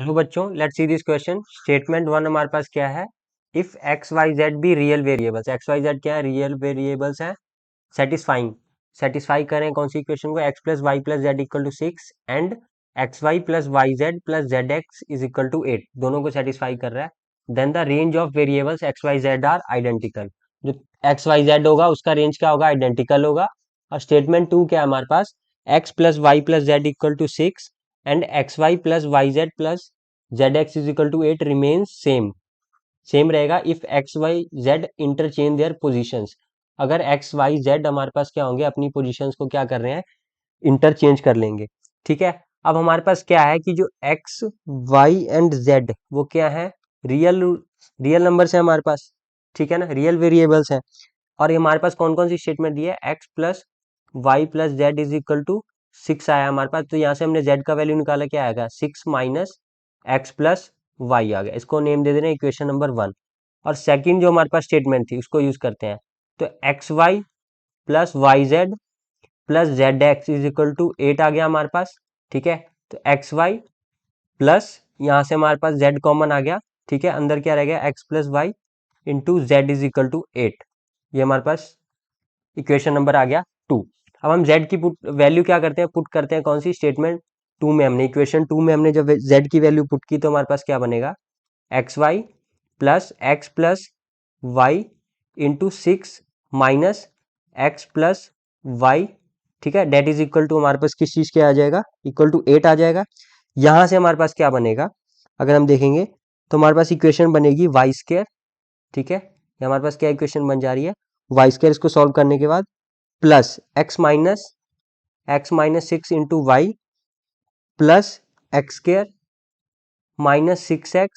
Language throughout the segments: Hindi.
हेलो बच्चों, let's see this question. Statement one हमारे पास क्या है? If x y z be real variables, x y z क्या है? रियल वेरिएबल्स है। सेटिस्फाइंग, सेटिस्फाई करें कौन सी इक्वेशन को? X plus y plus z equal to 6 and x y plus y z plus z x is equal to 8, दोनों को सेटिस्फाई कर रहा है। Then the range of variables x y z are identical, जो एक्स वाई जेड होगा उसका रेंज क्या होगा? आइडेंटिकल होगा। और स्टेटमेंट टू क्या है हमारे पास? X plus y plus z equal to 6 and x y plus y z plus z x is equal to 8 remains same. Same रहेगा if x y z interchange their positions. अगर एक्स वाई जेड हमारे पास क्या होंगे? अपनी पोजीशंस को क्या कर रहे हैं? इंटरचेंज कर लेंगे। ठीक है। अब हमारे पास क्या है कि जो एक्स वाई एंड जेड वो क्या है? रियल रियल नंबर्स है हमारे पास। ठीक है ना, रियल वेरिएबल्स हैं। और ये हमारे पास कौन कौन सी स्टेटमेंट दी है? X plus y plus z is equal to 6 आया हमारे पास, तो यहाँ से हमने जेड का वैल्यू निकाला, क्या आएगा? 6 माइनस एक्स प्लस वाई आ गया। इसको नेम दे देना इक्वेशन नंबर 1। और सेकंड जो हमारे पास स्टेटमेंट थी उसको यूज करते हैं। तो x y plus y z plus z x is equal to 8 आ गया हमारे पास। ठीक है। तो एक्स वाई प्लस यहाँ से हमारे पास जेड कॉमन आ गया। ठीक है, अंदर क्या रह गया? X plus y into z is equal to 8। ये हमारे पास इक्वेशन नंबर आ गया 2। अब हम z की पुट वैल्यू क्या करते हैं? पुट करते हैं कौन सी? स्टेटमेंट 2 में हमने, इक्वेशन 2 में हमने जब z की वैल्यू पुट की तो हमारे पास क्या बनेगा? X y plus x plus y into 6 minus x plus y. ठीक है, डेट इज इक्वल टू हमारे पास किस चीज़ के आ जाएगा? इक्वल टू 8 आ जाएगा। यहाँ से हमारे पास क्या बनेगा? अगर हम देखेंगे तो हमारे पास इक्वेशन बनेगी वाई स्क्वायर। ठीक है, ये हमारे पास क्या इक्वेशन बन जा रही है? Y square. इसको सॉल्व करने के बाद plus x minus 6 into y plus x square minus 6x।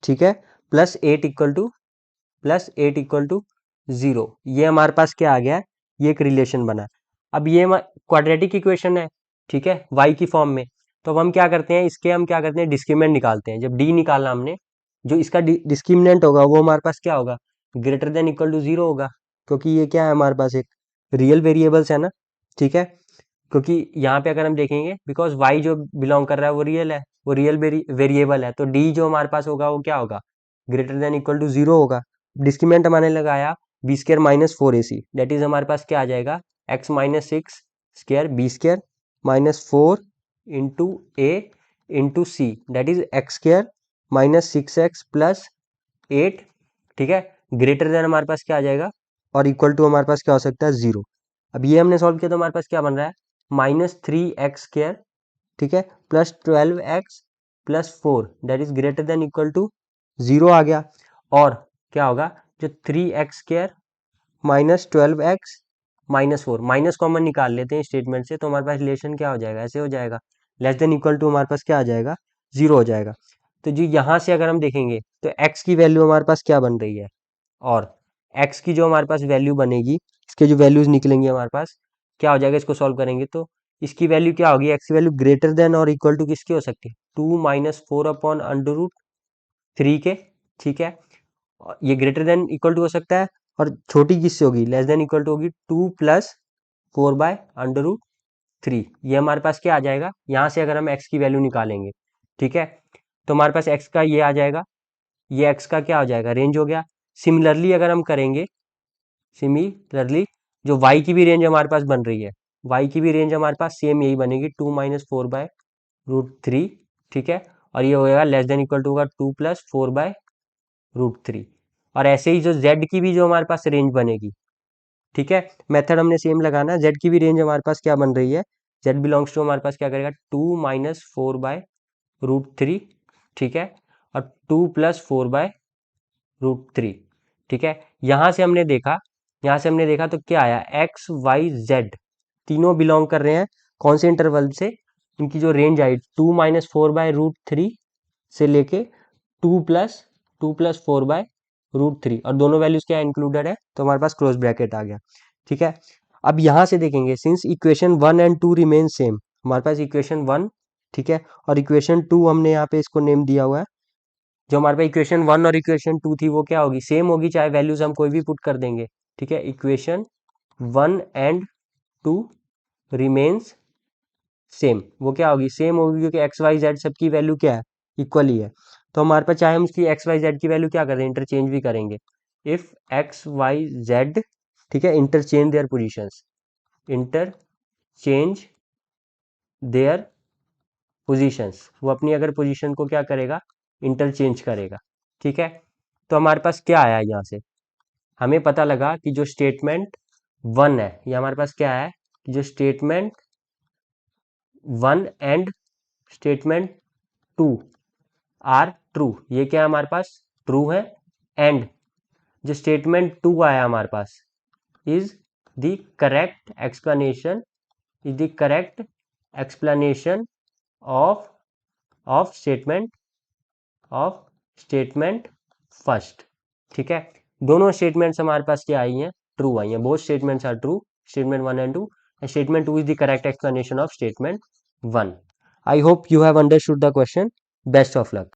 ठीक है, प्लस एट इक्वल टू 0। ये हमारे पास क्या आ गया है? ये एक रिलेशन बना। अब ये क्वाड्रेटिक इक्वेशन है। ठीक है, y की फॉर्म में। तो अब हम क्या करते हैं? इसके हम क्या करते हैं? डिस्क्रिमिनेंट निकालते हैं। जब d निकालना हमने, जो इसका डिस्क्रिमिनेंट होगा वो हमारे पास क्या होगा? ग्रेटर देन इक्वल टू 0 होगा, क्योंकि ये क्या है हमारे पास? एक रियल वेरिएबल्स है ना। ठीक है, क्योंकि यहाँ पे अगर हम देखेंगे, बिकॉज y जो बिलोंग कर रहा है वो रियल है, वो रियल वेरिएबल है, तो d जो हमारे पास होगा वो क्या होगा? ग्रेटर देन इक्वल टू 0 होगा। डिस्क्रिमिनेंट हमने लगाया b square minus 4ac, that is हमारे पास क्या आ जाएगा? X minus 6 square b square minus 4 into a into c, that is x square minus 6x plus 8। ठीक है, ग्रेटर देन हमारे पास क्या आ जाएगा? और इक्वल टू हमारे पास क्या हो सकता है? 0। अब ये हमने सॉल्व किया तो हमारे पास क्या बन रहा है? -3x स्क्र, ठीक है, plus 12x plus 4, that is greater than equal to 0 आ गया। और क्या होगा? जो 3x square minus 12x minus 4, minus common निकाल लेते हैं स्टेटमेंट से, तो हमारे पास रिलेशन क्या हो जाएगा? ऐसे हो जाएगा, लेस देन इक्वल टू हमारे पास क्या आ जाएगा? 0 हो जाएगा। तो जी यहाँ से अगर हम देखेंगे तो x की वैल्यू हमारे पास क्या बन रही है? और x की जो हमारे पास वैल्यू बनेगी, इसके जो वैल्यूज निकलेंगे हमारे पास, क्या हो जाएगा? इसको सॉल्व करेंगे तो इसकी वैल्यू क्या होगी? x की वैल्यू ग्रेटर देन और इक्वल टू किसकी हो सकती है? 2 माइनस 4 अपॉन अंडर रूट 3 के। ठीक है, और ये ग्रेटर देन इक्वल टू हो सकता है, और छोटी किससे होगी? लेस देन इक्वल टू होगी 2 प्लस 4 बाय अंडर रूट 3। ये हमारे पास क्या आ जाएगा? यहाँ से अगर हम x की वैल्यू निकालेंगे, ठीक है, तो हमारे पास x का ये आ जाएगा, ये x का क्या हो जाएगा? रेंज हो गया। सिमिलरली अगर हम करेंगे, सिमिलरली जो y की भी रेंज हमारे पास बन रही है, y की भी रेंज हमारे पास सेम यही बनेगी, 2 माइनस 4 बाय रूट 3। ठीक है, और ये होगा लेस देन इक्वल टू होगा 2 प्लस 4 बाय रूट 3। और ऐसे ही जो z की भी जो हमारे पास रेंज बनेगी, ठीक है, मेथड हमने सेम लगाना है। z की भी रेंज हमारे पास क्या बन रही है? z बिलोंग्स टू हमारे पास क्या करेगा? 2 माइनस 4 बाय रूट 3। ठीक है, और 2 प्लस 4 बाय रूट 3। ठीक है, यहाँ से हमने देखा तो क्या आया? एक्स वाई जेड तीनों बिलोंग कर रहे हैं कौन से इंटरवल से? इनकी जो रेंज आई 2 माइनस 4 बाय रूट 3 से लेके 2 प्लस 4 बाय रूट 3, और दोनों वैल्यूज क्या इंक्लूडेड है? तो हमारे पास क्लोज ब्रैकेट आ गया। ठीक है, अब यहाँ से देखेंगे, since equation 1 and 2 remain same, हमारे पास इक्वेशन 1, ठीक है, और इक्वेशन 2 हमने यहाँ पे इसको नेम दिया हुआ है। जो हमारे पास इक्वेशन 1 और इक्वेशन 2 थी वो क्या होगी? सेम होगी, चाहे वैल्यूज हम कोई भी पुट कर देंगे। ठीक है, इक्वेशन 1 एंड 2 रिमेन्स सेम, वो क्या होगी? सेम होगी, क्योंकि एक्स वाई जेड सबकी वैल्यू क्या है? इक्वल ही है। तो हमारे पास चाहे हम उसकी एक्स वाई जेड की वैल्यू क्या करें, इंटरचेंज भी करेंगे। इफ एक्स वाई जेड, ठीक है, interchange their positions, interchange their positions, वो अपनी अगर पोजीशन को क्या करेगा, इंटरचेंज करेगा, ठीक है। तो हमारे पास क्या आया यहाँ से, हमें पता लगा कि जो स्टेटमेंट 1 है, ये हमारे पास क्या है कि जो statement 1 and statement 2 are true, ये क्या है हमारे पास, ट्रू है। एंड जो स्टेटमेंट 2 आया हमारे पास is the correct explanation, is the correct explanation of of statement of statement first, ठीक है। दोनों स्टेटमेंट्स हमारे पास क्या आई हैं, ट्रू आई हैं, both statements are true, statement 1 and 2, and statement 2 is the correct explanation of statement 1. I hope you have understood the question. Best of luck.